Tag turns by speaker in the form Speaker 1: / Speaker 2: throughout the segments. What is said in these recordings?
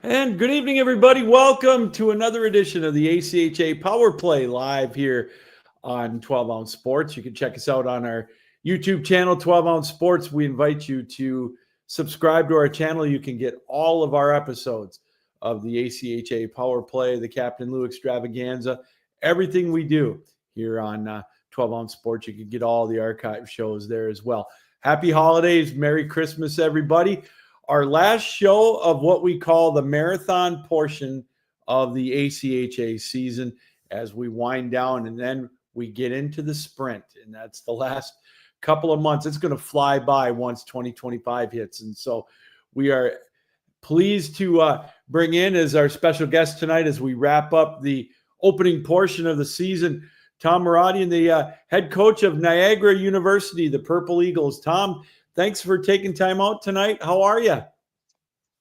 Speaker 1: And good evening, everybody. Welcome to another edition of the ACHA Power Play live here on 12 Ounce Sports. You can check us out on our YouTube channel, 12 Ounce Sports. We invite you to subscribe to our channel. You can get all of our episodes of the ACHA Power Play, the Captain Lou Extravaganza, everything we do here on 12 Ounce Sports. You can get all the archive shows there as well. Happy holidays. Merry Christmas, everybody. Our last show of what we call the marathon portion of the ACHA season as we wind down, and then we get into the sprint, and that's the last couple of months. It's going to fly by once 2025 hits, and so we are pleased to bring in as our special guest tonight as we wrap up the opening portion of the season, Tom Moradian, the head coach of Niagara University, the Purple Eagles. Tom, thanks for taking time out tonight. How are you?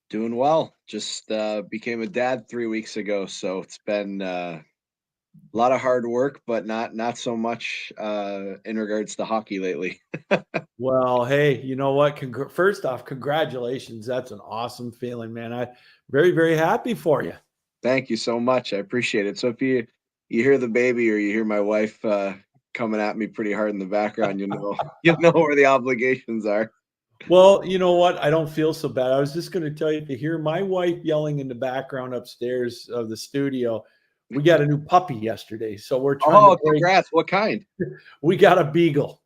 Speaker 2: Doing well. Just became a dad 3 weeks ago, so it's been a lot of hard work, but not so much in regards to hockey lately.
Speaker 1: Well, hey, you know what? First off, congratulations. That's an awesome feeling, man. I'm very, very happy for you.
Speaker 2: Thank you so much. I appreciate it. So if you hear the baby or you hear my wife coming at me pretty hard in the background, you'll know where the obligations are.
Speaker 1: Well, you know what? I don't feel so bad. I was just going to tell you to hear my wife yelling in the background upstairs of the studio. We got a new puppy yesterday, so we're trying to
Speaker 2: Oh,
Speaker 1: break.
Speaker 2: congrats. What kind?
Speaker 1: We got a beagle.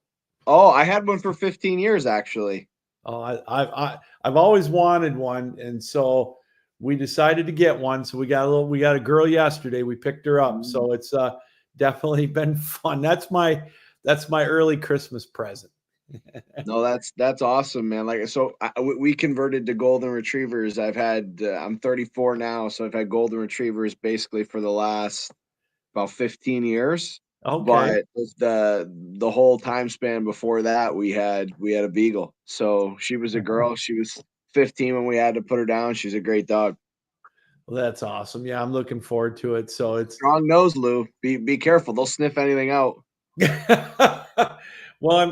Speaker 2: Oh, I had one for 15 years, actually.
Speaker 1: Oh, I've always wanted one, and so we decided to get one. So we got a girl yesterday. We picked her up. So it's definitely been fun. That's my early Christmas present.
Speaker 2: No, that's awesome, man. We converted to golden retrievers. I'm 34 now, so I've had golden retrievers basically for the last about 15 years.
Speaker 1: Okay.
Speaker 2: But the whole time span before that, we had a beagle. So she was a girl. She was 15 when we had to put her down. She's a great dog.
Speaker 1: Well, that's awesome. Yeah, I'm looking forward to it. So it's
Speaker 2: Strong nose, Lou. Be careful. They'll sniff anything out.
Speaker 1: well,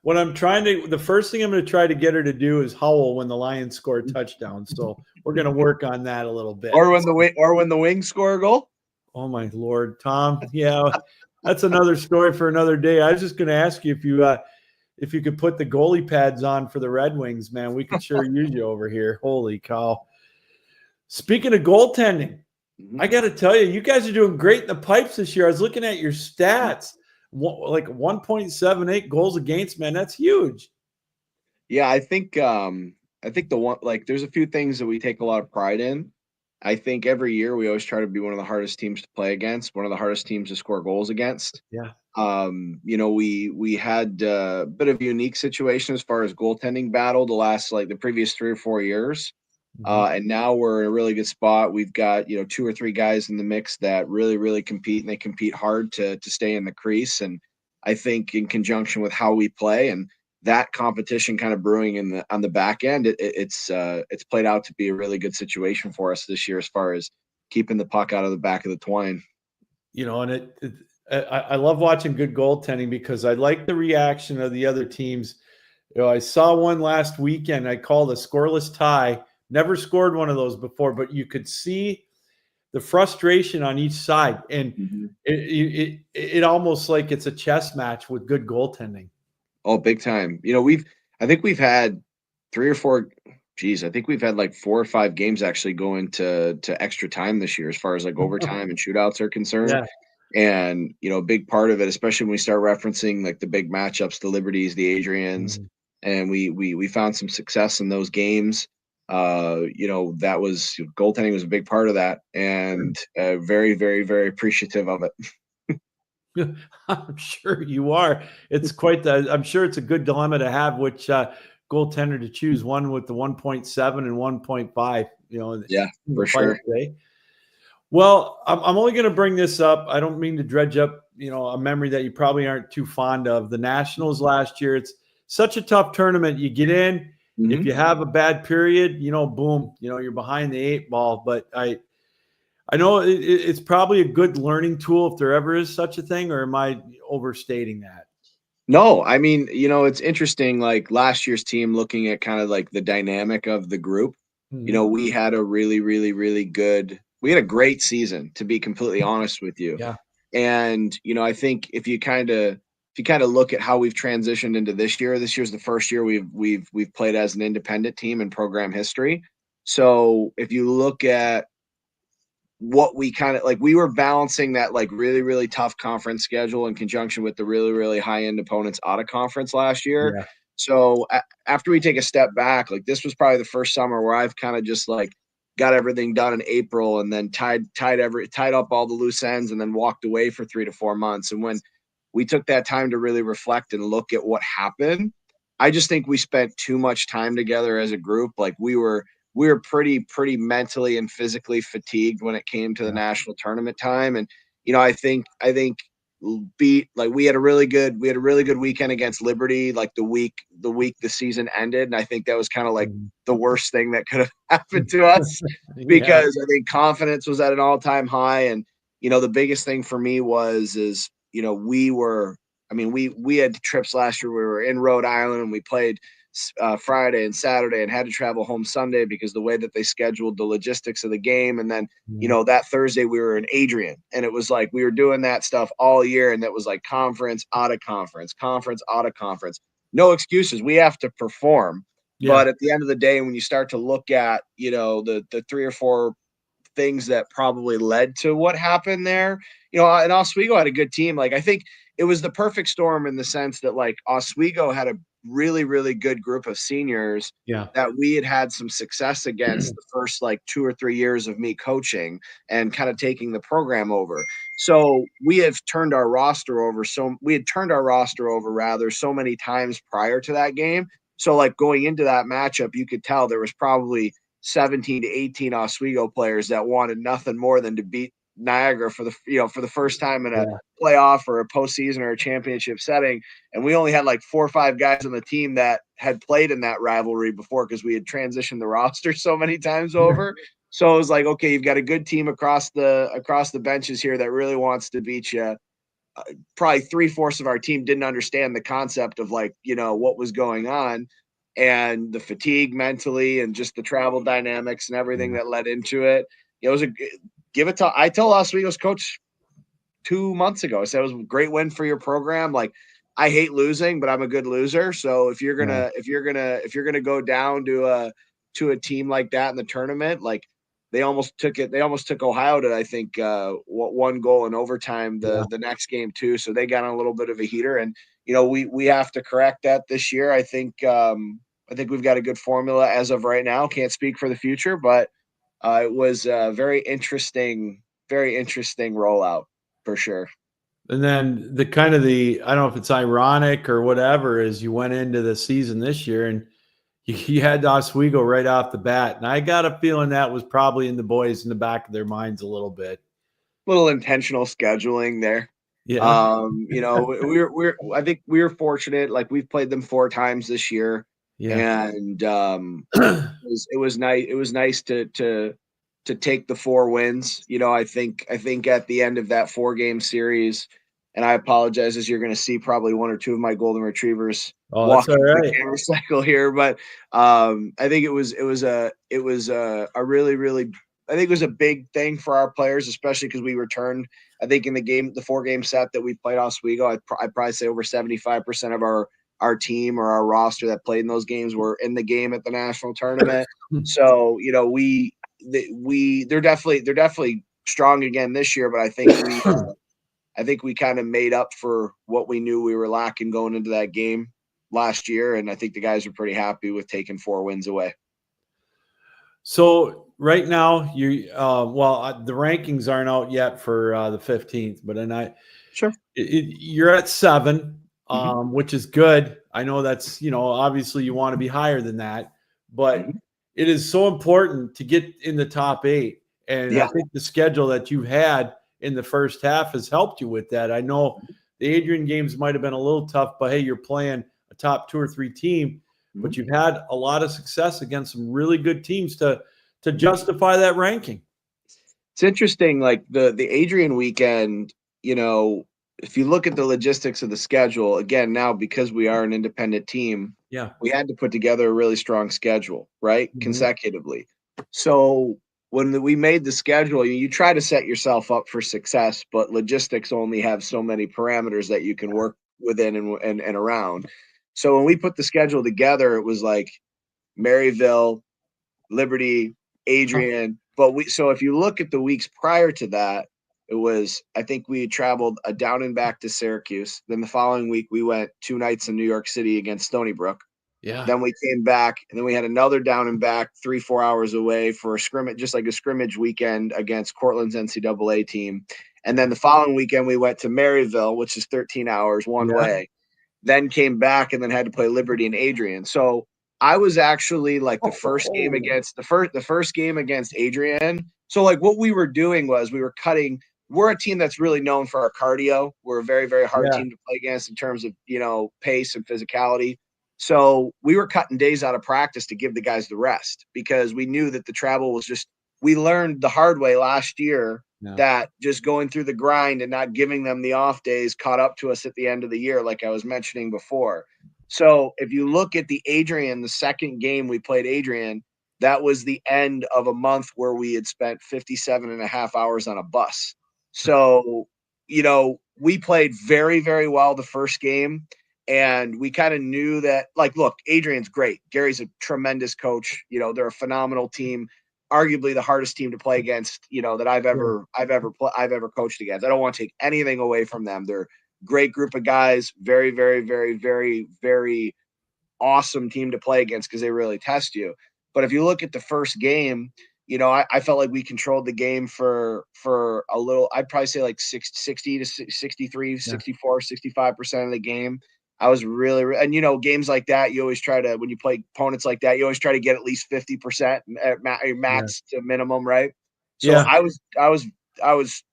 Speaker 1: the first thing I'm going to try to get her to do is howl when the Lions score a touchdown. So we're going to work on that a little bit.
Speaker 2: Or when the Wings score a goal.
Speaker 1: Oh my Lord, Tom. Yeah, that's another story for another day. I was just going to ask you if you could put the goalie pads on for the Red Wings, man. We could sure use you over here. Holy cow. Speaking of goaltending, I got to tell you, you guys are doing great in the pipes this year. I was looking at your stats, like 1.78 goals against, man. That's huge.
Speaker 2: Yeah, I think there's a few things that we take a lot of pride in. I think every year we always try to be one of the hardest teams to play against, one of the hardest teams to score goals against.
Speaker 1: Yeah.
Speaker 2: We had a bit of a unique situation as far as goaltending battle the previous 3 or 4 years. And now we're in a really good spot. We've got, 2 or 3 guys in the mix that really, really compete, and they compete hard to stay in the crease. And I think in conjunction with how we play and that competition kind of brewing on the back end, it's played out to be a really good situation for us this year as far as keeping the puck out of the back of the twine.
Speaker 1: And I love watching good goaltending because I like the reaction of the other teams. I saw one last weekend. I called a scoreless tie. Never scored one of those before, but you could see the frustration on each side, and it almost like it's a chess match with good goaltending.
Speaker 2: Oh, big time. I think we've had 3 or 4. Geez, I think we've had like 4 or 5 games actually go into extra time this year as far as like overtime and shootouts are concerned.
Speaker 1: Yeah.
Speaker 2: And, a big part of it, especially when we start referencing like the big matchups, the Liberties, the Adrians, and we found some success in those games. That was goaltending was a big part of that, and very, very, very appreciative of it.
Speaker 1: I'm sure you are. I'm sure it's a good dilemma to have which goaltender to choose, one with the 1.7 and 1.5,
Speaker 2: Yeah, for sure.
Speaker 1: Today. Well, I'm only going to bring this up. I don't mean to dredge up, a memory that you probably aren't too fond of. The Nationals last year, it's such a tough tournament. You get in, if you have a bad period, boom, you're behind the 8 ball. But I know it's probably a good learning tool if there ever is such a thing, or am I overstating that?
Speaker 2: No, I mean, it's interesting, like last year's team, looking at kind of like the dynamic of the group. We had a really, really, really good. We had a great season, to be completely honest with you.
Speaker 1: Yeah.
Speaker 2: And I think if you kind of look at how we've transitioned into this year, this year's the first year we've played as an independent team in program history. So if you look at what we kind of like, we were balancing that like really, really tough conference schedule in conjunction with the really, really high end opponents out of conference last year.
Speaker 1: Yeah.
Speaker 2: So after we take a step back, like this was probably the first summer where I've kind of just like got everything done in April and then tied up all the loose ends and then walked away for 3 to 4 months. And when we took that time to really reflect and look at what happened, I just think we spent too much time together as a group. Like we were pretty mentally and physically fatigued when it came to the national tournament time. And I think we had a really good weekend against Liberty, like the week the season ended. And I think that was kind of like the worst thing that could have happened to us because I think confidence was at an all-time high. And the biggest thing for me is we had trips last year. We were in Rhode Island and we played Friday and Saturday and had to travel home Sunday because the way that they scheduled the logistics of the game. And then, that Thursday we were in Adrian and it was like, we were doing that stuff all year. And that was like conference out of conference, no excuses. We have to perform. Yeah. But at the end of the day, when you start to look at, the 3 or 4 things that probably led to what happened there, and Oswego had a good team. Like, I think it was the perfect storm in the sense that like Oswego had a really, really good group of seniors that we had some success against the first like 2 or 3 years of me coaching and kind of taking the program over. So we had turned our roster over so many times prior to that game. So like going into that matchup, you could tell there was probably 17 to 18 Oswego players that wanted nothing more than to beat Niagara for the first time in a playoff or a postseason or a championship setting. And we only had like 4 or 5 guys on the team that had played in that rivalry before because we had transitioned the roster so many times over. So it was like, okay, you've got a good team across the benches here that really wants to beat you. Probably 3/4 of our team didn't understand the concept of like, what was going on and the fatigue mentally and just the travel dynamics and everything that led into it. It was I told Oswego's coach 2 months ago, I said, it was a great win for your program. Like, I hate losing, but I'm a good loser. So if you're gonna go down to a team like that in the tournament, like they almost took Ohio to, I think, 1 goal in overtime the next game too. So they got on a little bit of a heater, and we have to correct that this year. I think we've got a good formula as of right now. Can't speak for the future, but it was a very interesting rollout for sure.
Speaker 1: And then I don't know if it's ironic or whatever, is you went into the season this year and you had Oswego right off the bat. And I got a feeling that was probably in the boys in the back of their minds a little bit.
Speaker 2: Little intentional scheduling there.
Speaker 1: Yeah.
Speaker 2: I think we were fortunate. Like, we've played them 4 times this year. Yeah. And it was nice. It was nice to take the 4 wins. I think at the end of that 4-game series, and I apologize as you're going to see probably 1 or 2 of my golden retrievers walking the camera cycle here, but I think it was a really, really, I think it was a big thing for our players, especially because we returned. I think in the 4-game set that we played Oswego, I'd probably say over 75% of our team or our roster that played in those games were in the game at the national tournament. So they're definitely strong again this year, but I think we kind of made up for what we knew we were lacking going into that game last year, and I think the guys are pretty happy with taking 4 wins away.
Speaker 1: So right now, the rankings aren't out yet for the 15th, but you're at 7, which is good. I know that's, obviously you want to be higher than that, but it is so important to get in the top 8. And I think the schedule that you've had in the first half has helped you with that. I know the Adrian games might have been a little tough, but hey, you're playing a top 2 or 3 team, but you've had a lot of success against some really good teams to justify that ranking.
Speaker 2: It's interesting, like the Adrian weekend, if you look at the logistics of the schedule, again, now because we are an independent team, we had to put together a really strong schedule, right? Consecutively. So when we made the schedule, you try to set yourself up for success, but logistics only have so many parameters that you can work within and around. So when we put the schedule together, it was like Maryville, Liberty, Adrian. But so if you look at the weeks prior to that, it was, I think we traveled a down and back to Syracuse. Then the following week, we went 2 nights in New York City against Stony Brook.
Speaker 1: Yeah.
Speaker 2: Then we came back, and then we had another down and back 3-4 hours away for a scrimmage, just like a scrimmage weekend against Cortland's NCAA team. And then the following weekend, we went to Maryville, which is 13 hours one way. Then came back and then had to play Liberty and Adrian. So I was actually like the first game against Adrian. So like what we were doing was we were cutting. We're a team that's really known for our cardio. We're a very, very hard team to play against in terms of, pace and physicality. So we were cutting days out of practice to give the guys the rest because we knew that the travel was just, we learned the hard way last year that just going through the grind and not giving them the off days caught up to us at the end of the year, like I was mentioning before. So if you look at the second game we played Adrian, that was the end of a month where we had spent 57.5 hours on a bus. So, we played very, very well the first game. And we kind of knew that, like, look, Adrian's great. Gary's a tremendous coach. They're a phenomenal team, arguably the hardest team to play against, that I've ever coached against. I don't want to take anything away from them. They're a great group of guys, very, very, very, very, very awesome team to play against because they really test you. But if you look at the first game, I felt like we controlled the game for a little, I'd probably say like 60 to 63, 64, 65% of the game. I was really, and games like that, you always try to, when you play opponents like that, you always try to get at least 50% max to minimum, right? So I was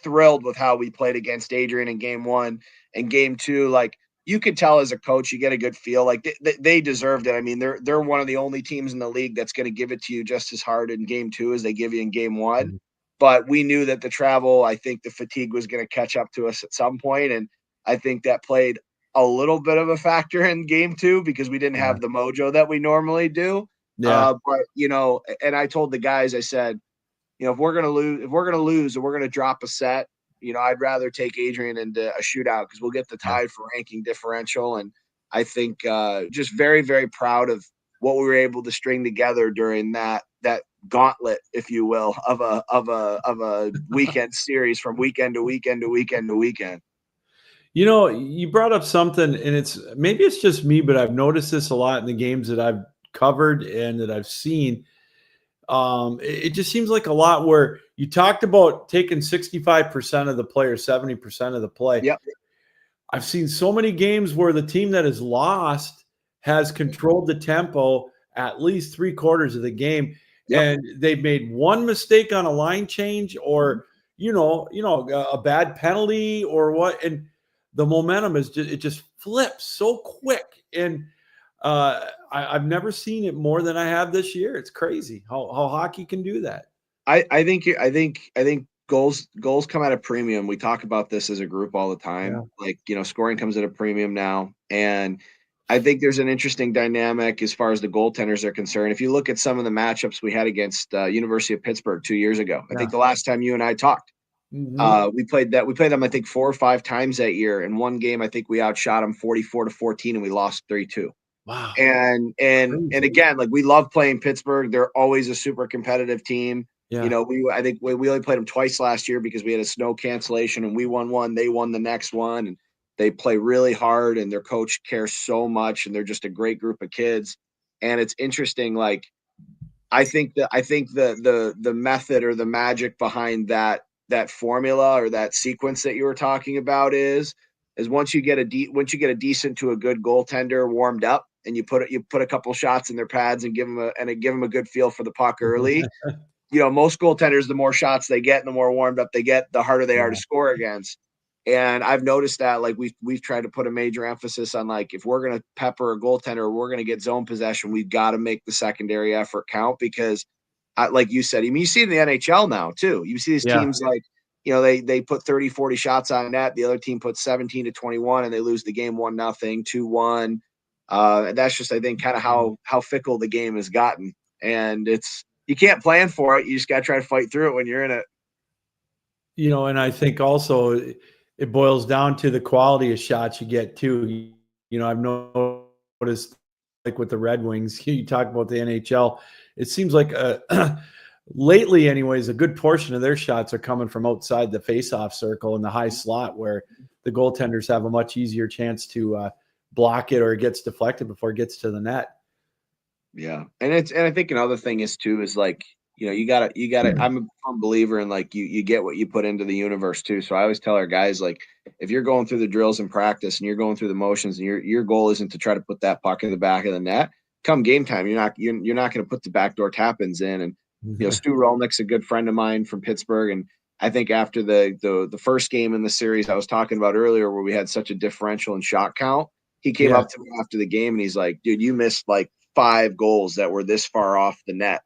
Speaker 2: thrilled with how we played against Adrian in game one and game two. Like, you could tell as a coach, you get a good feel. Like they deserved it. I mean, they're one of the only teams in the league that's going to give it to you just as hard in game two as they give you in game one.
Speaker 1: Mm-hmm.
Speaker 2: But we knew that the travel, I think the fatigue was going to catch up to us at some point, and I think that played a little bit of a factor in game two because we didn't have the mojo that we normally do. But and I told the guys, I said, if we're gonna lose, and we're gonna drop a set, I'd rather take Adrian into a shootout because we'll get the tie for ranking differential. And I think just very, very proud of what we were able to string together during that gauntlet, if you will, of a weekend series from weekend to weekend to weekend to weekend.
Speaker 1: You brought up something, and maybe it's just me, but I've noticed this a lot in the games that I've covered and that I've seen. It just seems like a lot where you talked about taking 65% of the play or 70% of the play.
Speaker 2: Yep.
Speaker 1: I've seen so many games where the team that has lost has controlled the tempo at least 3/4 of the game.
Speaker 2: Yep.
Speaker 1: And they've made one mistake on a line change or, a bad penalty or what. And the momentum it just flips so quick. And I've never seen it more than I have this year. It's crazy how hockey can do that.
Speaker 2: I think goals come at a premium. We talk about this as a group all the time. Like, scoring comes at a premium now. And I think there's an interesting dynamic as far as the goaltenders are concerned. If you look at some of the matchups we had against University of Pittsburgh 2 years ago, I think the last time you and I talked, we played them, I think 4 or 5 times that year. In one game, I think we outshot them 44-14 and we lost 3-2.
Speaker 1: Wow.
Speaker 2: And again, like, we love playing Pittsburgh. They're always a super competitive team.
Speaker 1: Yeah.
Speaker 2: I think we only played them twice last year because we had a snow cancellation and we won one, they won the next one, and they play really hard and their coach cares so much and they're just a great group of kids. And it's interesting, like, I think the method or the magic behind that formula or that sequence that you were talking about is once you get a decent to a good goaltender warmed up and you put a couple shots in their pads and give them a good feel for the puck early. Most goaltenders, the more shots they get and the more warmed up they get, the harder they are to score against. And I've noticed that, like, we've tried to put a major emphasis on, like, if we're going to pepper a goaltender, we're going to get zone possession, we've got to make the secondary effort count because, like you said, I mean, you see it in the NHL now too. You see these teams like, they put 30, 40 shots on net. The other team puts 17 to 21 and they lose the game 1-0, 2-1. And that's just, I think, kind of how fickle the game has gotten. And it's you can't plan for it. You just got to try to fight through it when you're in it.
Speaker 1: And I think also it boils down to the quality of shots you get too. I've noticed, like with the Red Wings, you talk about the NHL, it seems like lately anyways, a good portion of their shots are coming from outside the face-off circle in the high slot, where the goaltenders have a much easier chance to block it, or it gets deflected before it gets to the net.
Speaker 2: Yeah. And I think another thing is too, is like, you gotta, I'm a firm believer in like, you get what you put into the universe too. So I always tell our guys, like, if you're going through the drills in practice and you're going through the motions and your goal isn't to try to put that puck in the back of the net, come game time, you're not going to put the backdoor tap-ins in. And, Stu Rolnick's a good friend of mine from Pittsburgh. And I think after the first game in the series I was talking about earlier, where we had such a differential in shot count, he came up to me after the game and he's like, dude, you missed like 5 goals that were this far off the net.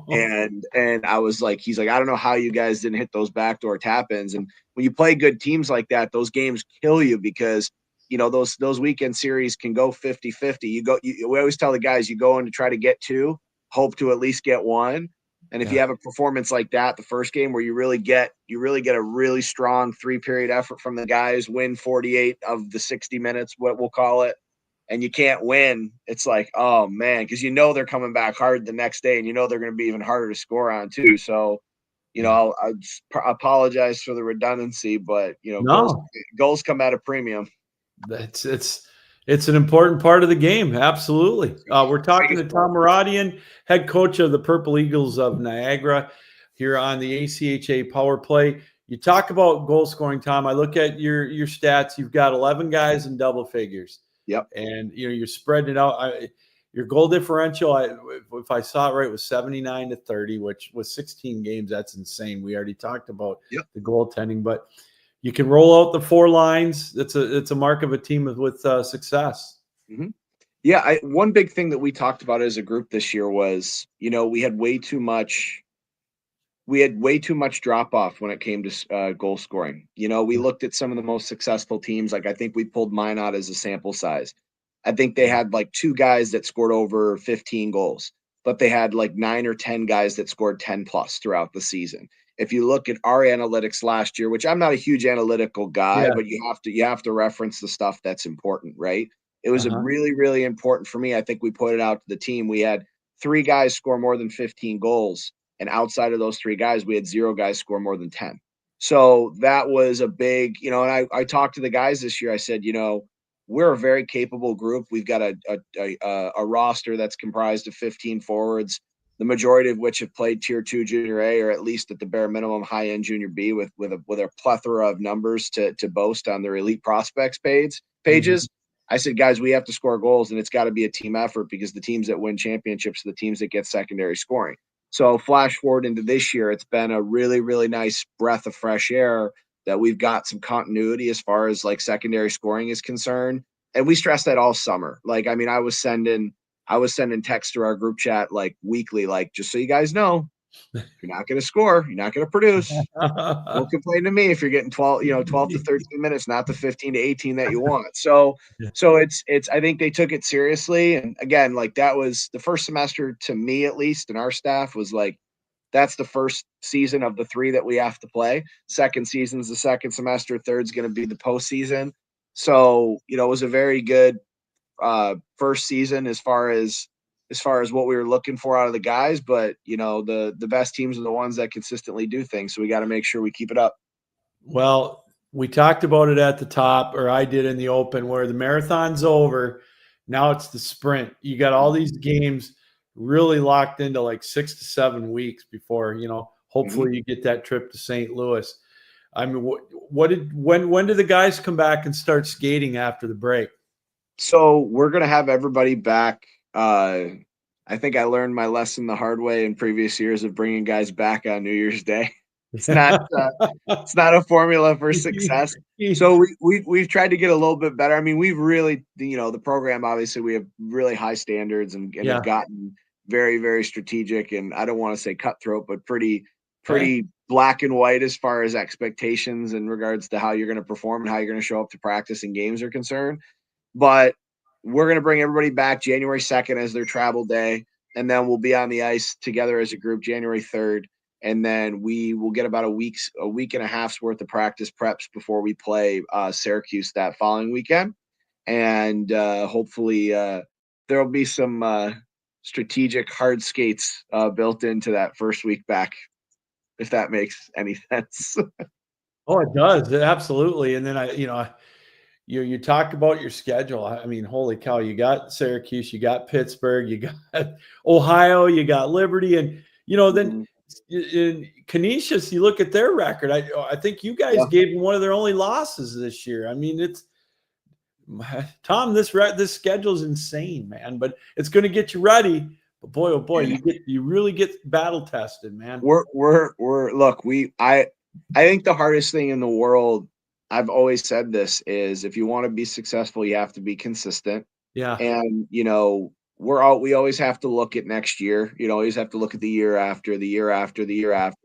Speaker 2: And I was like, he's like, I don't know how you guys didn't hit those backdoor tap-ins. And when you play good teams like that, those games kill you because, those weekend series can go 50-50. We always tell the guys, you go in to try to get 2, hope to at least get 1. And if you have a performance like that, the first game where you really get a really strong 3-period effort from the guys, win 48 of the 60 minutes, what we'll call it, and you can't win, it's like, oh man, because they're coming back hard the next day, and they're going to be even harder to score on too. So, I'll apologize for the redundancy, but goals come at a premium.
Speaker 1: It's an important part of the game. Absolutely. We're talking to Tom Moradian, head coach of the Purple Eagles of Niagara, here on the ACHA Power Play. You talk about goal scoring, Tom. I look at your stats. You've got 11 guys in double figures.
Speaker 2: Yep.
Speaker 1: And you're spreading it out. Your goal differential, if I saw it right, was 79-30, which was 16 games. That's insane. We already talked about the goaltending, but you can roll out the 4 lines. It's a mark of a team with success.
Speaker 2: Mm-hmm. Yeah, one big thing that we talked about as a group this year was, we had way too much drop off when it came to goal scoring. We looked at some of the most successful teams. Like, I think we pulled mine out as a sample size. I think they had like 2 guys that scored over 15 goals, but they had like 9 or 10 guys that scored 10 plus throughout the season. If you look at our analytics last year, which I'm not a huge analytical guy, but you have to reference the stuff that's important, right? It was a really, really important for me. I think we put it out to the team. We had 3 guys score more than 15 goals. And outside of those 3 guys, we had 0 guys score more than 10. So that was a big, and I talked to the guys this year. I said, we're a very capable group. We've got a roster that's comprised of 15 forwards, the majority of which have played Tier 2 Junior A, or at least at the bare minimum high-end Junior B, with a plethora of numbers to boast on their elite prospects pages. I said, guys, we have to score goals, and it's got to be a team effort, because the teams that win championships are the teams that get secondary scoring. So flash forward into this year, it's been a really, really nice breath of fresh air that we've got some continuity as far as like secondary scoring is concerned. And we stressed that all summer. Like, I mean, I was sending texts to our group chat like weekly, like, just so you guys know, you're not going to score, you're not going to produce. Don't complain to me if you're getting 12 to 13 minutes, not the 15 to 18 that you want. So it's, I think they took it seriously. And again, like, that was the first semester, to me at least, and our staff was like, that's the first season of the 3 that we have to play. Second season's the second semester. Third's going to be the postseason. So, it was a very good first season as far as what we were looking for out of the guys. But, the best teams are the ones that consistently do things. So we got to make sure we keep it up.
Speaker 1: Well, we talked about it at the top, or I did in the open, where the marathon's over. Now it's the sprint. You got all these games really locked into like 6 to 7 weeks before, hopefully you get that trip to St. Louis. I mean, when do the guys come back and start skating after the break?
Speaker 2: So we're going to have everybody back. I think I learned my lesson the hard way in previous years of bringing guys back on New Year's Day. It's not a formula for success. So we've tried to get a little bit better. I mean, we've really, the program, obviously we have really high standards and have gotten very, very strategic, and I don't want to say cutthroat, but pretty black and white as far as expectations in regards to how you're going to perform and how you're going to show up to practice and games are concerned. But we're going to bring everybody back January 2nd as their travel day. and then we'll be on the ice together as a group January 3rd. And then we will get about a week and a half's worth of practice preps before we play Syracuse that following weekend. And hopefully there'll be some strategic hard skates built into that first week back, if that makes any sense.
Speaker 1: Oh, it does. Absolutely. And then you talk about your schedule. I mean, holy cow, you got Syracuse, you got Pittsburgh, you got Ohio, you got Liberty, and then in Canisius, you look at their record. I think you guys gave them one of their only losses this year. I mean, it's Tom, this schedule is insane, man, but it's going to get you ready. But boy, oh boy, you really get battle tested, man.
Speaker 2: I think the hardest thing in the world, I've always said this, is if you want to be successful, you have to be consistent.
Speaker 1: Yeah.
Speaker 2: And we always have to look at next year. You always have to look at the year after, the year after, the year after.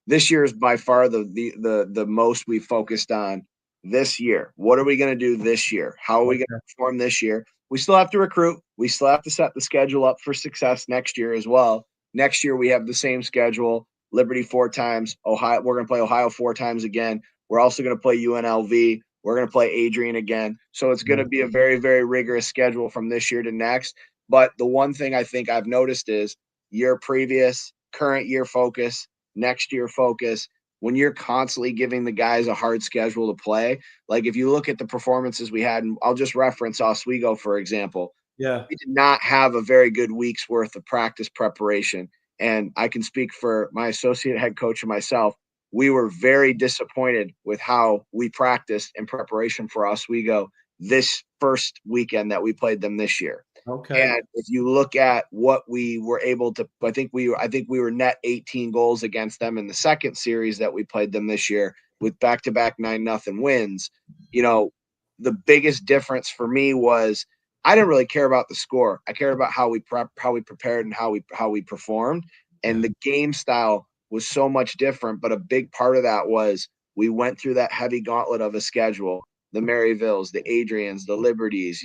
Speaker 2: This year is by far the most we focused on this year. What are we going to do this year? How are we going to perform this year? We still have to recruit. We still have to set the schedule up for success next year as well. Next year, we have the same schedule. Liberty 4 times. Ohio, we're going to play Ohio 4 times again. We're also going to play UNLV. We're going to play Adrian again. So it's going to be a very, very rigorous schedule from this year to next. But the one thing I think I've noticed is year previous, current year focus, next year focus. When you're constantly giving the guys a hard schedule to play, like if you look at the performances we had, and I'll just reference Oswego, for example.
Speaker 1: Yeah.
Speaker 2: We did not have a very good week's worth of practice preparation. And I can speak for my associate head coach and myself. We were very disappointed with how we practiced in preparation for Oswego this first weekend that we played them this year.
Speaker 1: Okay.
Speaker 2: And if you look at what we were able to, I think we were net 18 goals against them in the second series that we played them this year with back-to-back 9-0 wins. The biggest difference for me was I didn't really care about the score. I cared about how we prepared, and how we performed. And the game style was so much different. But a big part of that was we went through that heavy gauntlet of a schedule. The Maryvilles, the Adrians, the Liberties,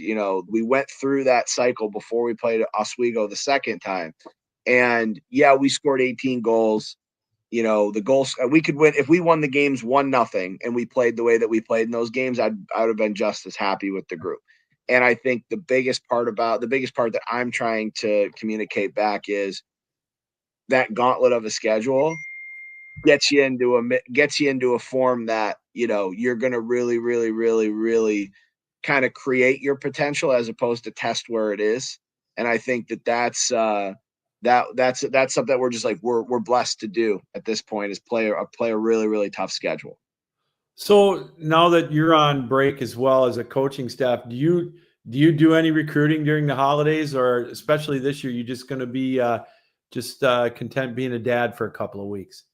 Speaker 2: we went through that cycle before we played Oswego the second time. And we scored 18 goals. The goals, we could win if we won the games 1-0 and we played the way that we played in those games. I would have been just as happy with the group. And I think the biggest part that I'm trying to communicate back is that gauntlet of a schedule gets you into a form that, you're going to really, really, really, really kind of create your potential as opposed to test where it is. And I think that's something that we're just like, we're blessed to do at this point, is play a really, really tough schedule.
Speaker 1: So now that you're on break as well as a coaching staff, do you do any recruiting during the holidays, or especially this year, you just going to be content being a dad for a couple of weeks?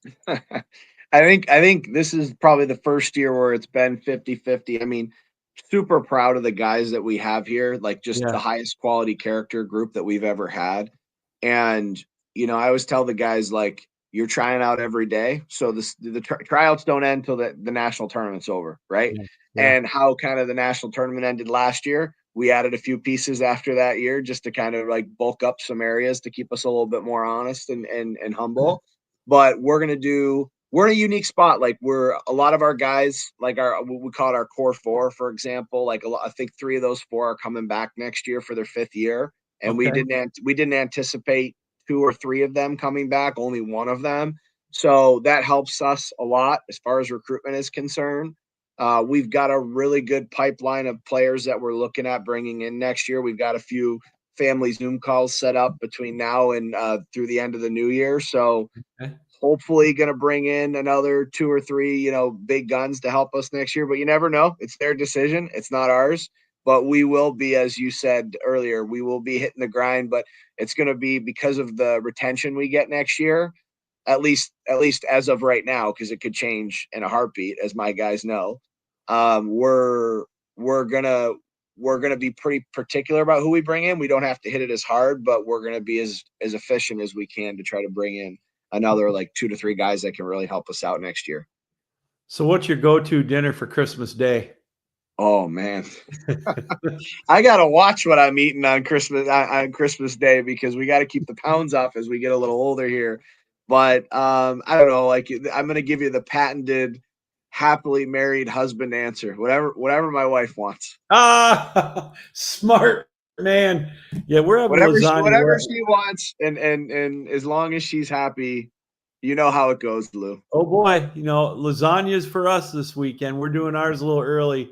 Speaker 2: I think this is probably the first year where it's been 50-50. I mean, super proud of the guys that we have here, like just the highest quality character group that we've ever had. And, I always tell the guys, like, you're trying out every day. So the tryouts don't end until the national tournament's over, right? Yeah. And how kind of the national tournament ended last year, we added a few pieces after that year just to kind of like bulk up some areas to keep us a little bit more honest and humble. But we're in a unique spot. Like, a lot of our guys, like we call it our core 4, for example, like I think 3 of those 4 are coming back next year for their 5th year. And we didn't anticipate 2 or 3 of them coming back, only 1 of them. So that helps us a lot as far as recruitment is concerned. We've got a really good pipeline of players that we're looking at bringing in next year. We've got a few family Zoom calls set up between now and through the end of the new year. So hopefully going to bring in another 2 or 3, big guns to help us next year. But you never know. It's their decision. It's not ours. But we will be, as you said earlier, we will be hitting the grind. But it's going to be because of the retention we get next year, at least as of right now, because it could change in a heartbeat, as my guys know. We're gonna be pretty particular about who we bring in. We don't have to hit it as hard, but we're gonna be as efficient as we can to try to bring in another like 2 to 3 guys that can really help us out next year.
Speaker 1: So what's your go-to dinner for Christmas Day?
Speaker 2: Oh man, I gotta watch what I'm eating on Christmas Day because we got to keep the pounds off as we get a little older here. But I don't know. Like I'm gonna give you the patented happily married husband answer. Whatever my wife wants.
Speaker 1: Smart man. Yeah, we're having lasagna.
Speaker 2: Whatever she wants, and as long as she's happy, you know how it goes, Lou.
Speaker 1: Oh boy, lasagna's for us this weekend. We're doing ours a little early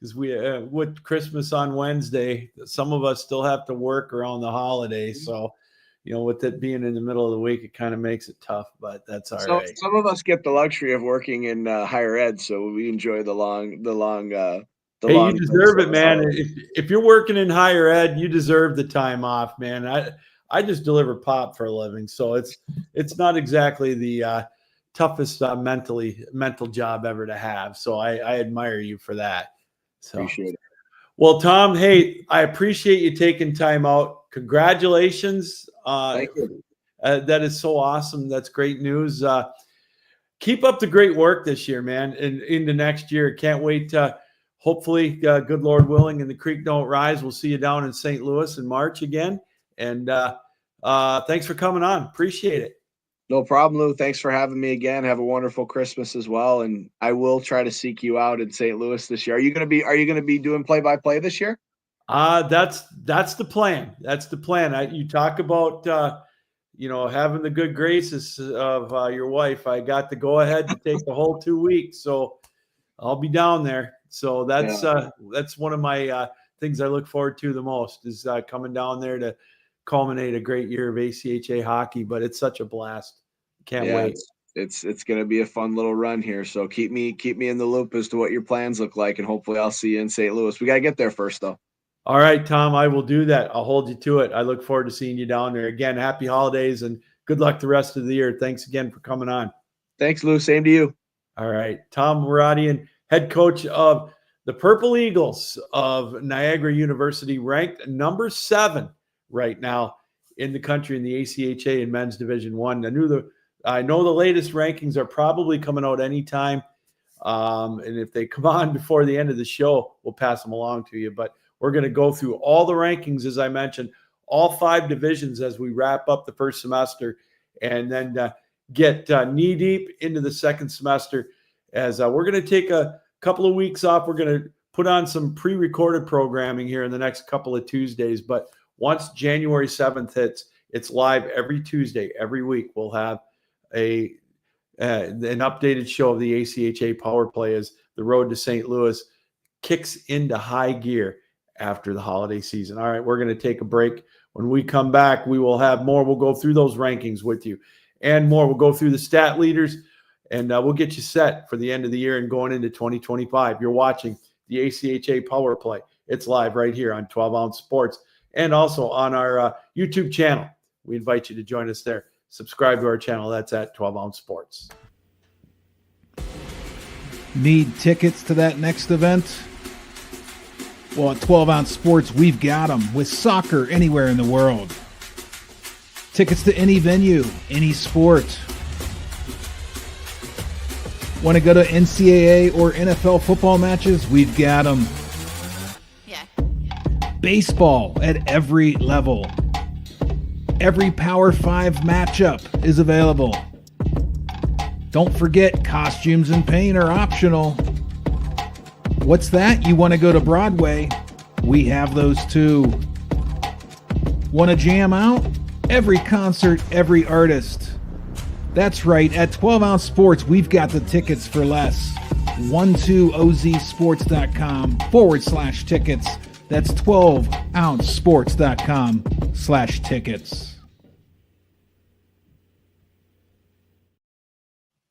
Speaker 1: because we with Christmas on Wednesday. Some of us still have to work around the holidays, so with it being in the middle of the week, it kind of makes it tough. But that's all right.
Speaker 2: Some of us get the luxury of working in higher ed, so we enjoy the long.
Speaker 1: Hey, you deserve it, man. If you're working in higher ed, you deserve the time off, man. I just deliver pop for a living, so it's not exactly the toughest mental job ever to have. So I admire you for that. So
Speaker 2: appreciate it.
Speaker 1: Well, Tom, hey, I appreciate you taking time out. Congratulations.
Speaker 2: Thank you.
Speaker 1: That is so awesome. That's great news. Keep up the great work this year, man, and into next year. Can't wait to hopefully, good Lord willing, and the creek don't rise. We'll see you down in St. Louis in March again. And thanks for coming on. Appreciate it.
Speaker 2: No problem, Lou. Thanks for having me again. Have a wonderful Christmas as well. And I will try to seek you out in St. Louis this year. Are you going to be doing play-by-play this year?
Speaker 1: That's the plan. That's the plan. You talk about having the good graces of your wife. I got the go ahead to take the whole 2 weeks, so I'll be down there. So that's one of my things I look forward to the most is coming down there to culminate a great year of ACHA hockey. But it's such a blast. Can't wait.
Speaker 2: It's going to be a fun little run here. So keep me in the loop as to what your plans look like, and hopefully I'll see you in St. Louis. We got to get there first, though.
Speaker 1: All right, Tom, I will do that. I'll hold you to it. I look forward to seeing you down there. Again, happy holidays and good luck the rest of the year. Thanks again for coming on.
Speaker 2: Thanks, Lou. Same to you.
Speaker 1: All right. Tom Moradian, head coach of the Purple Eagles of Niagara University, ranked number 7 right now in the country in the ACHA in men's Division I. I know the latest rankings are probably coming out anytime. And if they come on before the end of the show, we'll pass them along to you. But we're going to go through all the rankings, as I mentioned, all 5 divisions as we wrap up the first semester, and then get knee deep into the second semester. As we're going to take a couple of weeks off, we're going to put on some pre-recorded programming here in the next couple of Tuesdays. But once January 7th hits, it's live every Tuesday, every week. We'll have an updated show of the ACHA Power Play as the road to St. Louis kicks into high gear after the holiday season. All right, we're going to take a break. When we come back, we will have more. We'll go through those rankings with you and more. We'll go through the stat leaders, and we'll get you set for the end of the year and going into 2025. You're watching the ACHA Power Play. It's live right here on 12 Ounce Sports and also on our YouTube channel. We invite you to join us there. Subscribe to our channel. That's at 12 Ounce Sports.
Speaker 3: Need tickets to that next event? Well, at 12 Ounce Sports, we've got them with soccer anywhere in the world. Tickets to any venue, any sport. Want to go to NCAA or NFL football matches? We've got them.
Speaker 4: Yeah.
Speaker 3: Baseball at every level. Every Power 5 matchup is available. Don't forget, costumes and paint are optional. What's that? You want to go to Broadway? We have those too. Want to jam out? Every concert, every artist. That's right, at 12 Ounce Sports, we've got the tickets for less. 12ozsports.com/tickets. That's 12ouncesports.com/tickets.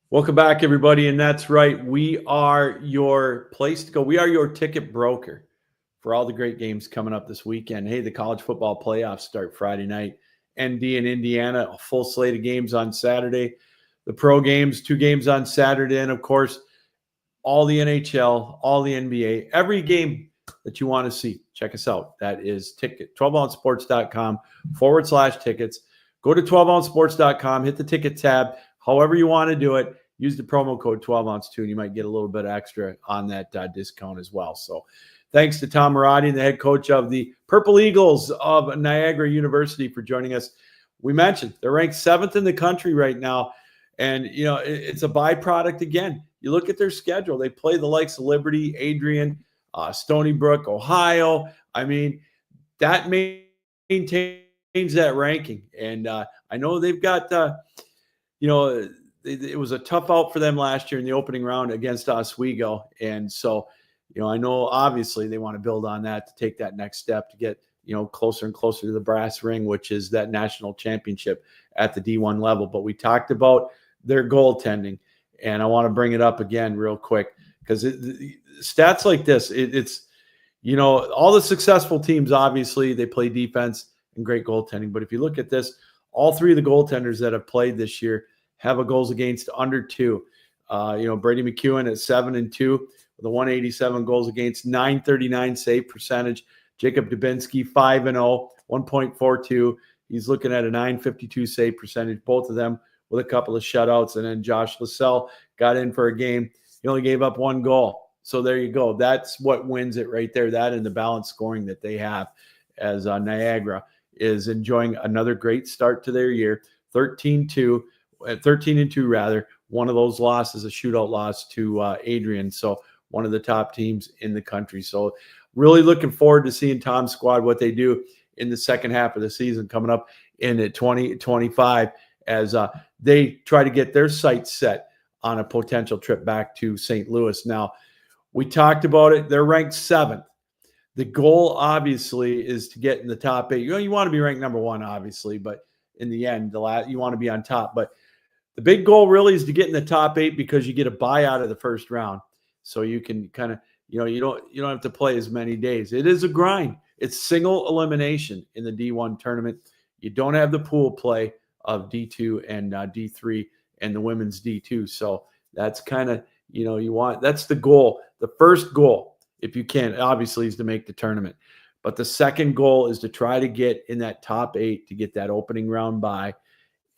Speaker 1: Welcome back, everybody. And that's right. We are your place to go. We are your ticket broker for all the great games coming up this weekend. Hey, the college football playoffs start Friday night. ND in Indiana, a full slate of games on Saturday. The pro games, 2 games on Saturday. And, of course, all the NHL, all the NBA, every game that you want to see. Check us out. That is 12ouncesports.com/tickets. Go to 12ouncesports.com, hit the ticket tab, however you want to do it. use the promo code 12ounce2 and you might get a little bit extra on that discount as well. So thanks to Tom Moradian, the head coach of the Purple Eagles of Niagara University, for joining us. We mentioned they're ranked 7th in the country right now. And, it's a byproduct again. You look at their schedule. They play the likes of Liberty, Adrian, Stony Brook, Ohio. I mean, that maintains that ranking. And I know they've got, it was a tough out for them last year in the opening round against Oswego. And so, I know obviously they want to build on that to take that next step to get, closer and closer to the brass ring, which is that national championship at the D1 level. But we talked about their goaltending, and I want to bring it up again real quick because stats like this, it's, all the successful teams, obviously they play defense and great goaltending. But if you look at this, all 3 of the goaltenders that have played this year have a goals against under 2. Brady McEwen at 7-2 with a 187 goals against, 939 save percentage. Jacob Dubinsky 5-0, 1.42. He's looking at a 952 save percentage, both of them with a couple of shutouts. And then Josh Lascelles got in for a game. He only gave up 1 goal. So there you go. That's what wins it right there. That and the balanced scoring that they have, as Niagara is enjoying another great start to their year. 13-2 rather. One of those losses, a shootout loss to Adrian. So one of the top teams in the country. So really looking forward to seeing Tom's squad, what they do in the second half of the season coming up in 2025 as they try to get their sights set on a potential trip back to St. Louis. Now, we talked about it. They're ranked 7th. The goal, obviously, is to get in the top 8. You want to be ranked number 1, obviously, but in the end, you want to be on top. But the big goal really is to get in the top 8 because you get a bye out of the first round. So you can kind of, you don't have to play as many days. It is a grind. It's single elimination in the D1 tournament. You don't have the pool play of D2 and D3 and the women's D2. So that's kind of, that's the goal. The first goal, if you can, obviously, is to make the tournament. But the second goal is to try to get in that top 8 to get that opening round bye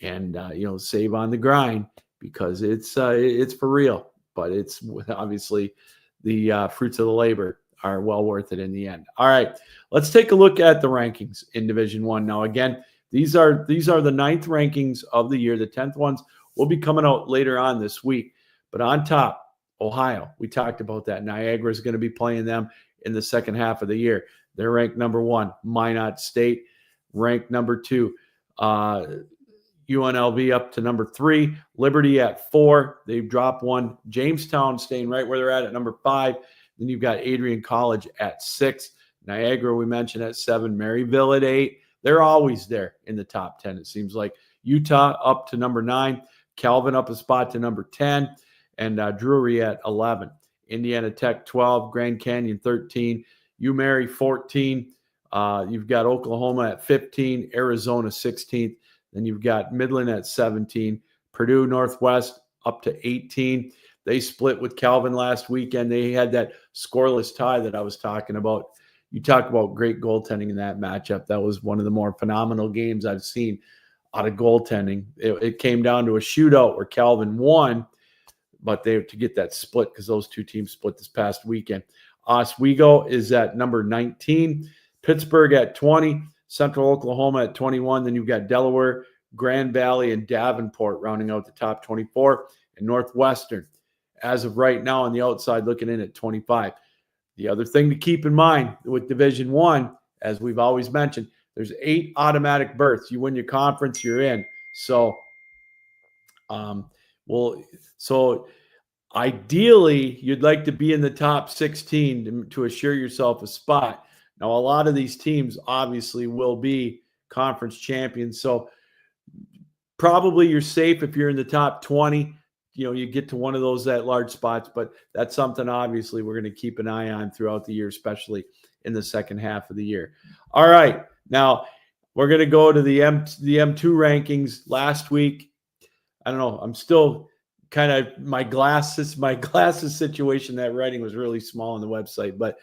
Speaker 1: and, save on the grind because it's for real. But it's obviously the fruits of the labor are well worth it in the end. All right, let's take a look at the rankings in Division 1. Now, again, these are the 9th rankings of the year. The 10th ones will be coming out later on this week. But on top, Ohio, we talked about that. Niagara is going to be playing them in the second half of the year. They're ranked number 1. Minot State ranked number 2. UNLV up to number 3. Liberty at 4. They've dropped 1. Jamestown staying right where they're at number 5. Then you've got Adrian College at 6. Niagara, we mentioned, at 7. Maryville at 8. They're always there in the top 10, it seems like. Utah up to number 9. Calvin up a spot to number 10. And Drury at 11. Indiana Tech 12. Grand Canyon 13. UMary 14. You've got Oklahoma at 15. Arizona 16th. Then you've got Midland at 17. Purdue Northwest up to 18. They split with Calvin last weekend. They had that scoreless tie that I was talking about. You talk about great goaltending in that matchup. That was one of the more phenomenal games I've seen out of goaltending. It came down to a shootout where Calvin won, but they have to get that split because those two teams split this past weekend. Oswego is at number 19. Pittsburgh at 20. Central Oklahoma at 21. Then you've got Delaware, Grand Valley, and Davenport rounding out the top 24. And Northwestern, as of right now on the outside, looking in at 25. The other thing to keep in mind with Division 1, as we've always mentioned, there's 8 automatic berths. You win your conference, you're in. So, ideally, you'd like to be in the top 16 to assure yourself a spot. Now, a lot of these teams obviously will be conference champions. So probably you're safe if you're in the top 20. You get to one of those at large spots, but that's something obviously we're going to keep an eye on throughout the year, especially in the second half of the year. All right. Now we're going to go to the M2 rankings last week. I don't know. I'm still kind of my glasses situation. That writing was really small on the website, but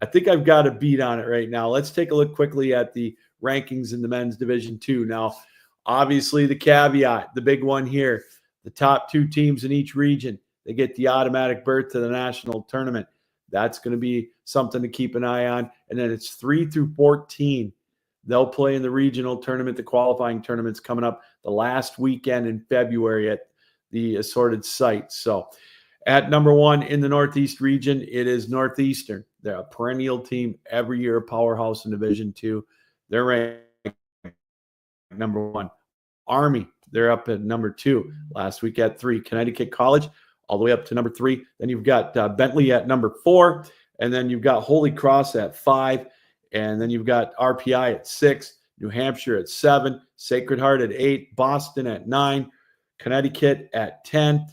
Speaker 1: I think I've got a beat on it right now. Let's take a look quickly at the rankings in the men's Division 2. Now, obviously the caveat, the big one here, The top 2 teams in each region, they get the automatic berth to the national tournament. That's going to be something to keep an eye on. And then it's 3 through 14. They'll play in the regional tournament. The qualifying tournament's coming up the last weekend in February at the assorted sites. So at number 1 in the Northeast region, it is Northeastern. They're a perennial team every year, a powerhouse in Division II. They're ranked number 1. Army, they're up at number 2. Last week at 3. Connecticut College, all the way up to number 3. Then you've got Bentley at number 4. And then you've got Holy Cross at 5. And then you've got RPI at 6. New Hampshire at 7. Sacred Heart at 8. Boston at 9. Connecticut at 10.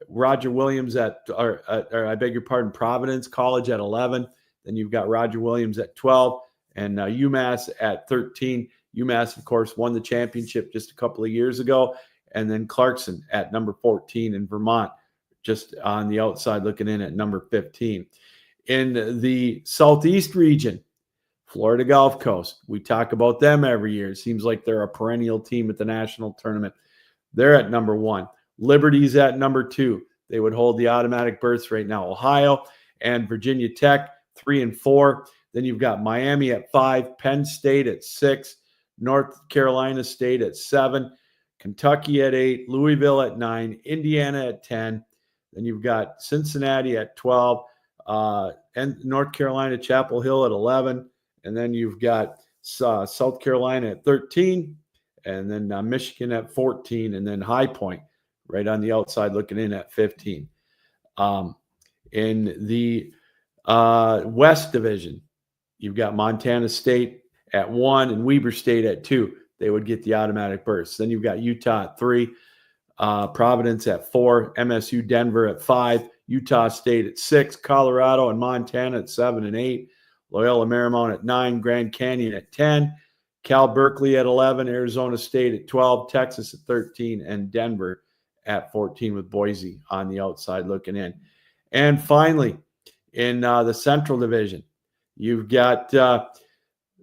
Speaker 1: Roger Williams or I beg your pardon, Providence College at 11. Then you've got Roger Williams at 12. And UMass at 13. UMass, of course, won the championship just a couple of years ago. And then Clarkson at number 14 in Vermont, just on the outside looking in at number 15. In the Southeast region, Florida Gulf Coast, we talk about them every year. It seems like they're a perennial team at the national tournament. They're at number 1. Liberty's at number 2. They would hold the automatic berths right now. Ohio and Virginia Tech, 3 and 4. Then you've got Miami at 5. Penn State at 6. North Carolina State at 7, Kentucky at 8, Louisville at 9, Indiana at 10. Then you've got Cincinnati at 12, and North Carolina Chapel Hill at 11. And then you've got South Carolina at 13, and then Michigan at 14, and then High Point right on the outside looking in at 15. In the West Division, you've got Montana State at 1 and Weber State at 2. They would get the automatic berths. Then you've got Utah at 3, Providence at 4, MSU Denver at 5, Utah State at 6, Colorado and Montana at 7 and 8, Loyola Marymount at 9, Grand Canyon at 10, Cal Berkeley at 11, Arizona State at 12, Texas at 13, and Denver at 14 with Boise on the outside looking in. And finally, in the Central Division, you've got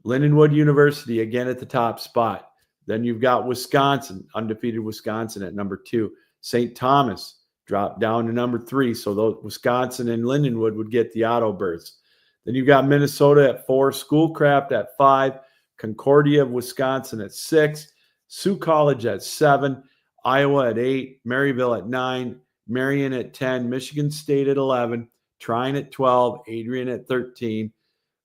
Speaker 1: Lindenwood University again at the top spot. Then you've got Wisconsin, undefeated Wisconsin at number 2. St. Thomas dropped down to number 3. So those Wisconsin and Lindenwood would get the auto berths. Then you've got Minnesota at 4, Schoolcraft at 5, Concordia of Wisconsin at 6, Sioux College at 7, Iowa at 8, Maryville at 9, Marion at 10, Michigan State at 11, Trine at 12, Adrian at 13,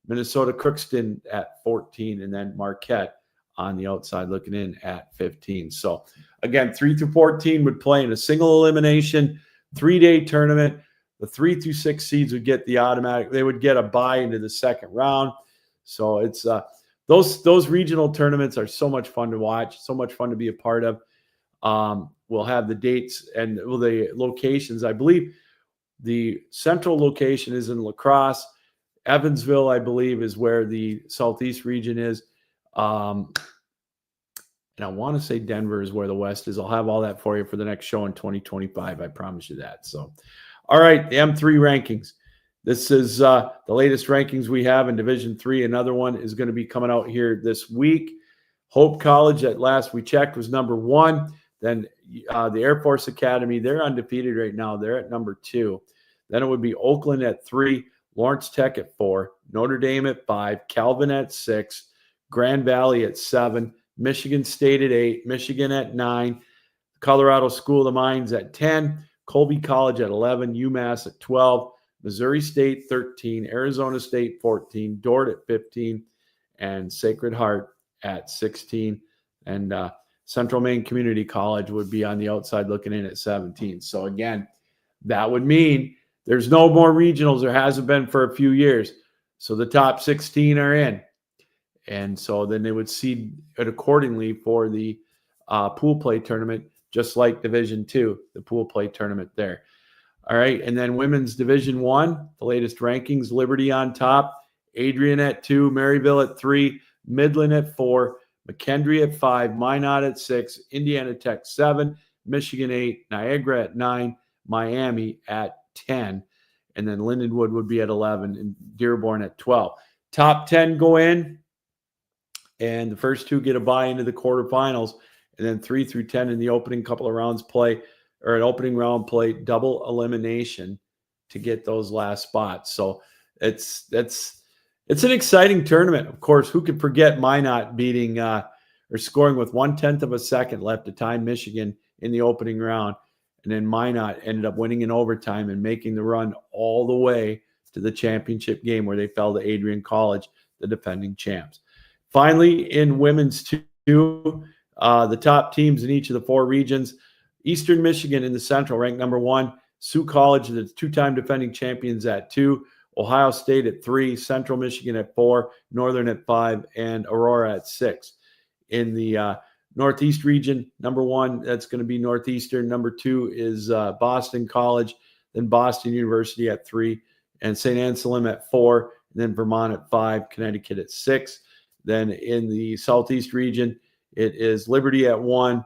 Speaker 1: Minnesota Crookston at 14, and then Marquette on the outside looking in at 15. So again, 3 through 14 would play in a single elimination 3-day tournament. The 3 through 6 seeds would get the automatic. They would get a bye into the second round. So it's those regional tournaments are so much fun to watch, so much fun to be a part of. We'll have the dates and the locations. I believe the central location is in La Crosse. Evansville, I believe, is where the Southeast region is. And I want to say Denver is where the West is. I'll have all that for you for the next show in 2025. I promise you that. So, all right, the M3 rankings. This is the latest rankings we have in Division III. Another one is going to be coming out here this week. Hope College, at last we checked, was number 1. Then the Air Force Academy, they're undefeated right now. They're at number 2. Then it would be Oakland at 3. Lawrence Tech at 4, Notre Dame at 5, Calvin at 6, Grand Valley at 7, Michigan State at 8, Michigan at 9, Colorado School of the Mines at 10, Colby College at 11, UMass at 12, Missouri State 13, Arizona State 14, Dordt at 15, and Sacred Heart at 16. And Central Maine Community College would be on the outside looking in at 17. So again, that would mean there's no more regionals. There hasn't been for a few years. So the top 16 are in. And so then they would seed it accordingly for the pool play tournament, just like Division II, the pool play tournament there. All right. And then women's Division I, the latest rankings, Liberty on top, Adrian at 2, Maryville at 3, Midland at 4, McKendree at 5, Minot at 6, Indiana Tech 7, Michigan 8, Niagara at 9, Miami at 10, and then Lindenwood would be at 11 and Dearborn at 12. Top 10 go in, and the first 2 get a bye into the quarterfinals, and then 3 through 10 in the opening couple of rounds play, or an opening round play double elimination to get those last spots. So it's an exciting tournament. Of course, who could forget Minot beating or scoring with 1/10 of a second left to tie Michigan in the opening round. And then Minot ended up winning in overtime and making the run all the way to the championship game where they fell to Adrian College, the defending champs. Finally, in women's two, the top teams in each of the 4 regions, Eastern Michigan in the Central ranked number 1, Sioux College, the 2-time defending champions, at 2, Ohio State at 3, Central Michigan at 4, Northern at 5, and Aurora at 6. In the Northeast region, number 1, that's going to be Northeastern. Number 2 is Boston College, then Boston University at 3, and St. Anselm at 4, and then Vermont at 5, Connecticut at 6. Then in the Southeast region, it is Liberty at 1,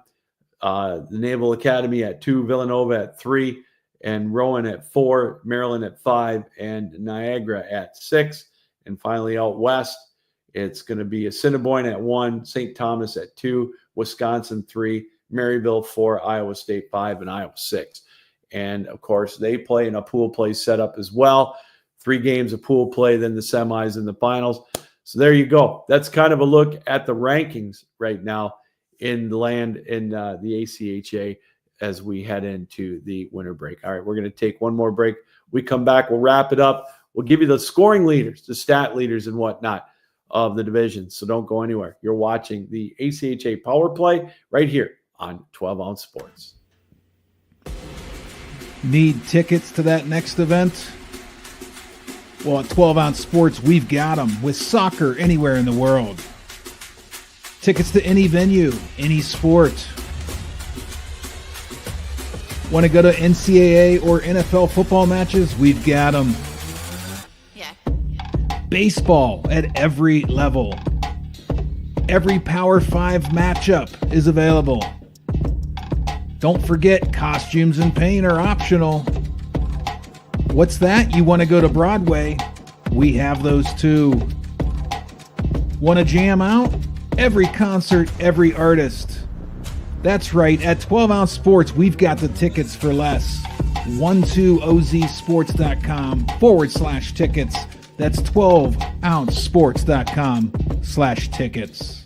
Speaker 1: the Naval Academy at 2, Villanova at 3, and Rowan at 4, Maryland at 5, and Niagara at 6. And finally out west, it's going to be Assiniboine at 1, St. Thomas at 2, Wisconsin 3, Maryville 4, Iowa State 5, and Iowa 6. And, of course, they play in a pool play setup as well. 3 games of pool play, then the semis and the finals. So there you go. That's kind of a look at the rankings right now in the land in the ACHA as we head into the winter break. All right, we're going to take one more break. We come back, we'll wrap it up. We'll give you the scoring leaders, the stat leaders and whatnot of the division. So don't go anywhere. You're watching the ACHA Power Play right here on 12 Ounce Sports.
Speaker 3: Need tickets to that next event? Well, at 12 Ounce Sports, we've got them with soccer anywhere in the world. Tickets to any venue, any sport. Want to go to NCAA or NFL football matches? We've got them.
Speaker 4: Yeah.
Speaker 3: Baseball at every level. Every Power 5 matchup is available. Don't forget, costumes and paint are optional. What's that? You want to go to Broadway? We have those too. Want to jam out? Every concert, every artist. That's right. At 12 Ounce Sports, we've got the tickets for less. 12ozsports.com/tickets. That's 12ouncesports.com/tickets.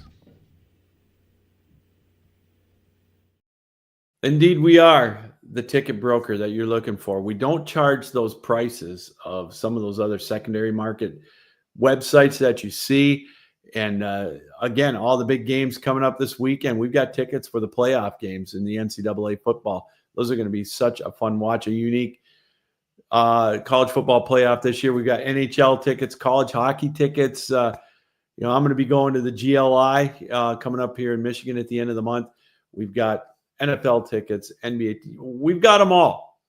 Speaker 1: Indeed, we are the ticket broker that you're looking for. We don't charge those prices of some of those other secondary market websites that you see. And again, all the big games coming up this weekend. We've got tickets for the playoff games in the NCAA football. Those are going to be such a fun watch, a unique college football playoff this year. We've got NHL tickets, college hockey tickets. I'm going to be going to the GLI coming up here in Michigan at the end of the month. We've got NFL tickets, NBA. We've got them all.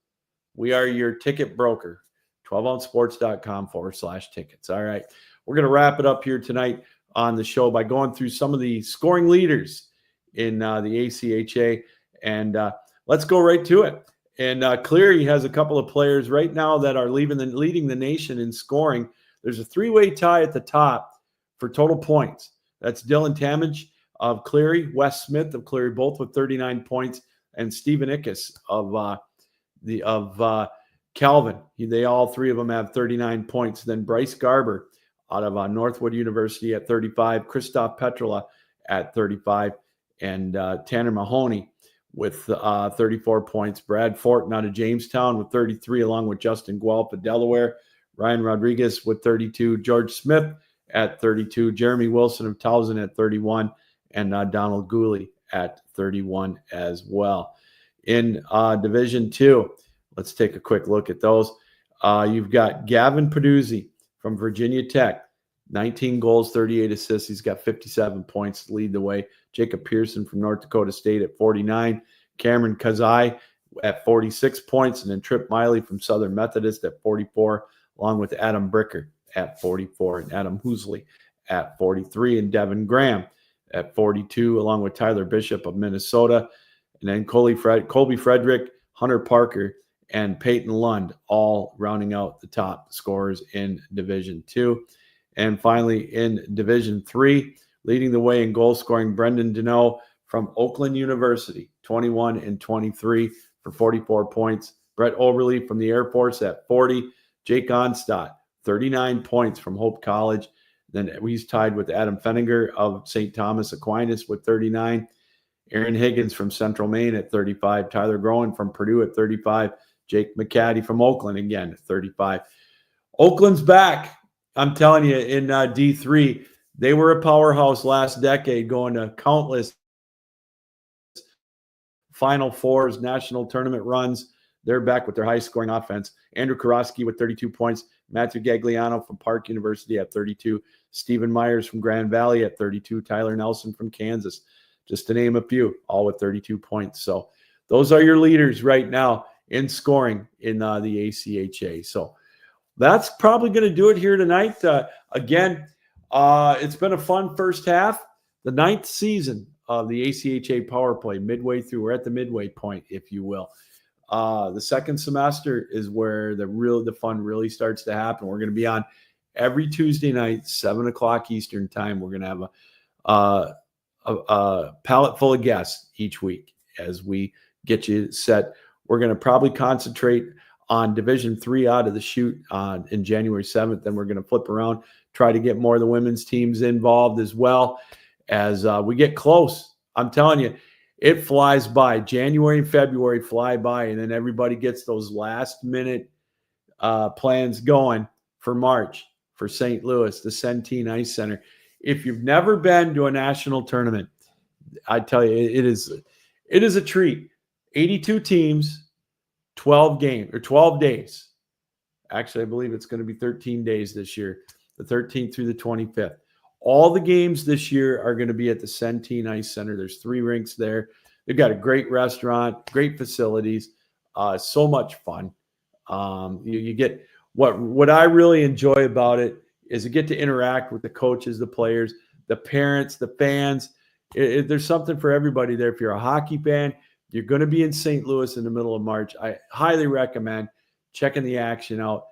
Speaker 1: We are your ticket broker, 12ouncesports.com/tickets. All right. We're going to wrap it up here tonight on the show by going through some of the scoring leaders in the ACHA. And let's go right to it. And Cleary has a couple of players right now that are leading the nation in scoring. There's a 3-way tie at the top for total points. That's Dylan Tamage of Cleary, Wes Smith of Cleary, both with 39 points, and Stephen Ickes of Calvin. They all three of them have 39 points. Then Bryce Garber out of Northwood University at 35, Christoph Petrola at 35, and Tanner Mahoney with 34 points. Brad Fortin out of Jamestown with 33, along with Justin Guelph of Delaware. Ryan Rodriguez with 32, George Smith at 32, Jeremy Wilson of Towson at 31, and Donald Gooley at 31 as well. In Division 2, let's take a quick look at those. You've got Gavin Peduzzi from Virginia Tech, 19 goals, 38 assists. He's got 57 points to lead the way. Jacob Pearson from North Dakota State at 49. Cameron Kazai at 46 points. And then Trip Miley from Southern Methodist at 44, along with Adam Bricker at 44 and Adam Housley at 43. And Devin Graham at 42, along with Tyler Bishop of Minnesota. And then Colby Frederick, Hunter Parker, and Peyton Lund, all rounding out the top scorers in Division 2. And finally, in Division 3, leading the way in goal scoring, Brendan Deneau from Oakland University, 21 and 23, for 44 points. Brett Overly from the Air Force at 40. Jake Onstadt, 39 points from Hope College. Then he's tied with Adam Fenninger of St. Thomas Aquinas with 39. Aaron Higgins from Central Maine at 35. Tyler Groen from Purdue at 35. Jake McCaddy from Oakland again at 35. Oakland's back. I'm telling you, in D3, they were a powerhouse last decade, going to countless Final Fours, national tournament runs. They're back with their highest scoring offense. Andrew Karosky with 32 points. Matthew Gagliano from Park University at 32. Stephen Myers from Grand Valley at 32. Tyler Nelson from Kansas, just to name a few, all with 32 points. So those are your leaders right now in scoring in the ACHA. So that's probably going to do it here tonight. Again, it's been a fun first half. The 9th season of the ACHA Power Play, midway through. We're at the midway point, if you will. The second semester is where the fun really starts to happen. We're going to be on every Tuesday night, 7 o'clock Eastern time. We're going to have a pallet full of guests each week as we get you set. We're going to probably concentrate on Division III out of the chute in January 7th. Then we're going to flip around, try to get more of the women's teams involved as well as we get close. I'm telling you, it flies by. January and February fly by, and then everybody gets those last-minute plans going for March for St. Louis, the Centene Ice Center. If you've never been to a national tournament, I tell you, it is a treat. 82 teams, 12 days. Actually, I believe it's going to be 13 days this year, the 13th through the 25th. All the games this year are going to be at the Centene Ice Center. There's 3 rinks there. They've got a great restaurant, great facilities, so much fun. You get what I really enjoy about it is you get to interact with the coaches, the players, the parents, the fans. There's something for everybody there. If you're a hockey fan, you're going to be in St. Louis in the middle of March. I highly recommend checking the action out.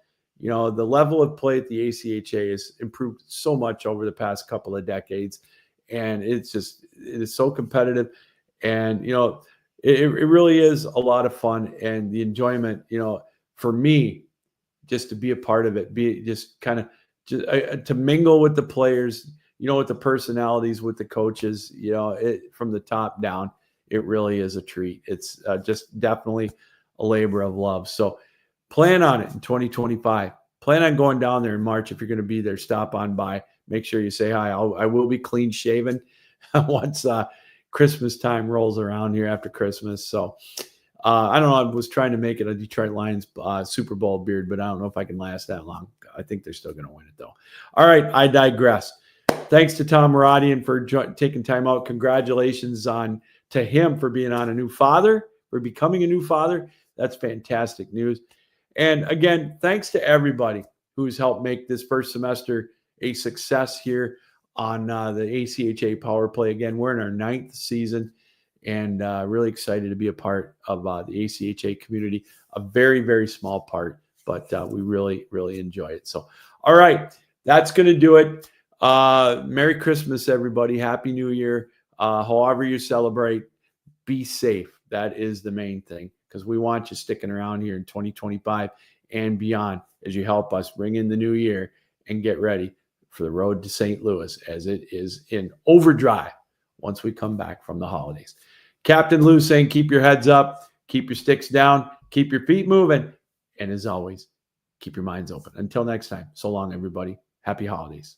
Speaker 1: You know, the level of play at the ACHA has improved so much over the past couple of decades, and it is so competitive. And, you know, it really is a lot of fun, and the enjoyment, you know, for me, just to be a part of it, to mingle with the players, you know, with the personalities, with the coaches, you know, from the top down, it really is a treat. It's just definitely a labor of love. So plan on it in 2025. Plan on going down there in March. If you're going to be there, stop on by. Make sure you say hi. I will be clean shaven once Christmas time rolls around here after Christmas. So I don't know. I was trying to make it a Detroit Lions Super Bowl beard, but I don't know if I can last that long. I think they're still going to win it, though. All right, I digress. Thanks to Tom Moradian for taking time out. Congratulations to him for being on a new father, for becoming a new father. That's fantastic news. And again, thanks to everybody who's helped make this first semester a success here on the ACHA Power Play. Again, we're in our 9th season, and really excited to be a part of the ACHA community. A very, very small part, but we really, really enjoy it. So, all right, that's going to do it. Merry Christmas, everybody. Happy New Year. However you celebrate, be safe. That is the main thing, because we want you sticking around here in 2025 and beyond as you help us bring in the new year and get ready for the road to St. Louis as it is in overdrive once we come back from the holidays. Captain Lou saying, keep your heads up, keep your sticks down, keep your feet moving, and as always, keep your minds open. Until next time, so long, everybody. Happy holidays.